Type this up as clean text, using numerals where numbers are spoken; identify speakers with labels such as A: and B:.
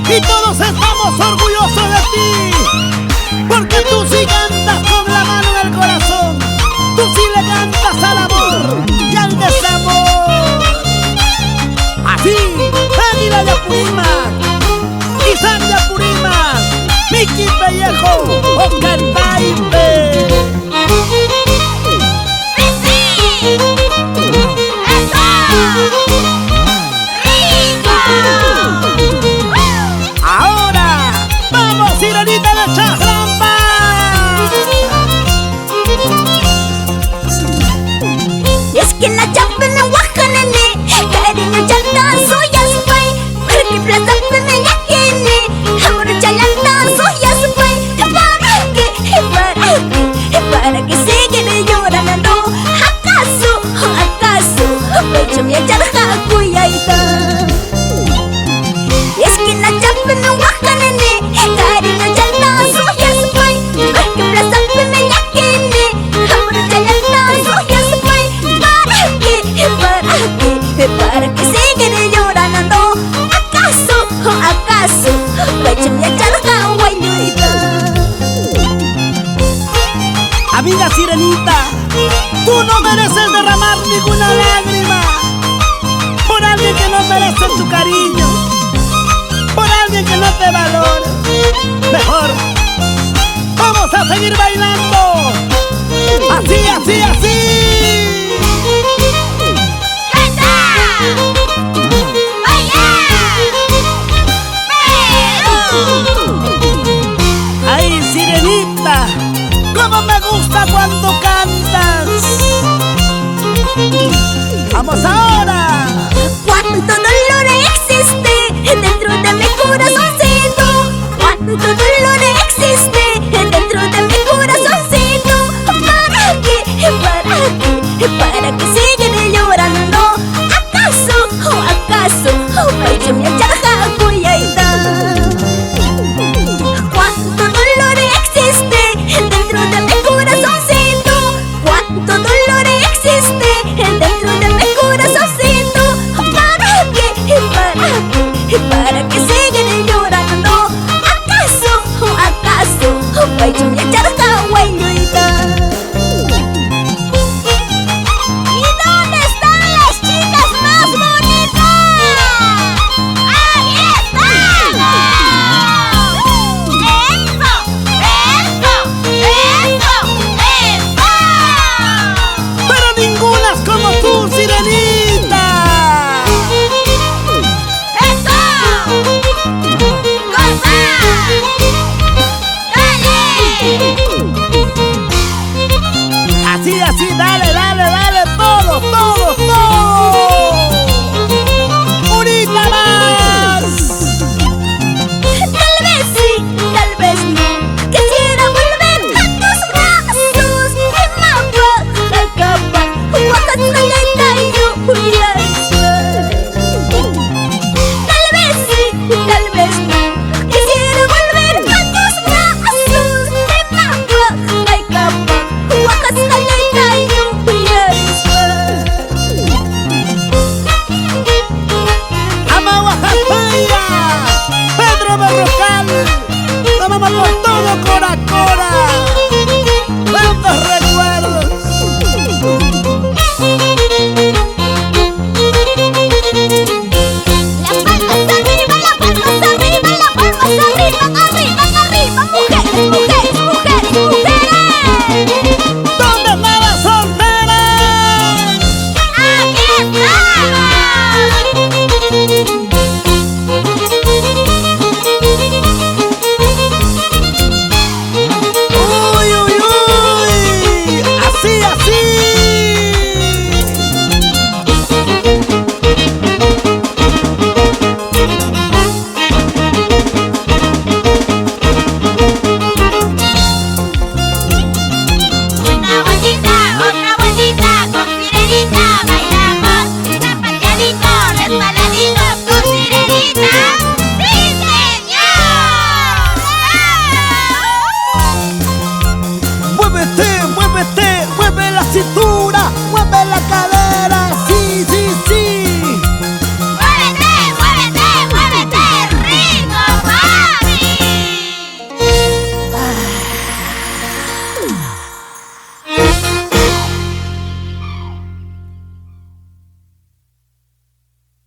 A: Y todos estamos orgullosos de ti, porque tú sí cantas con la mano en el corazón. Tú sí le cantas al amor y al desamor. Así, Águila de Apurímac, Isaac de Apurímac, Miki Pellejo, Oscar Taipe. ¡Sirenita de Chajrampa!
B: Es que la chapa en la guaja, nene, cariño chantazo ya se fue. Para que plaza me la tiene, amor chantazo ya se fue. Para que sigan llorando. ¿Acaso, pecho me echará cuidadita? Es que la chapa en la guaja, nene, cariño chantazo ya se fue. Para que plaza me la tiene, amor chantazo ya se fue. Para que sigan llorando. ¿Acaso, pecho me echará guayuita?
A: Amiga Sirenita, tú no mereces derramar ninguna lágrima por alguien que no merece tu cariño, por alguien que no te valora. Mejor vamos a seguir bailando. Así, así, así. Ay, Sirenita, cómo me gusta cuando cantas. Vamos ahora.
B: Cuánto dolor existe dentro de mi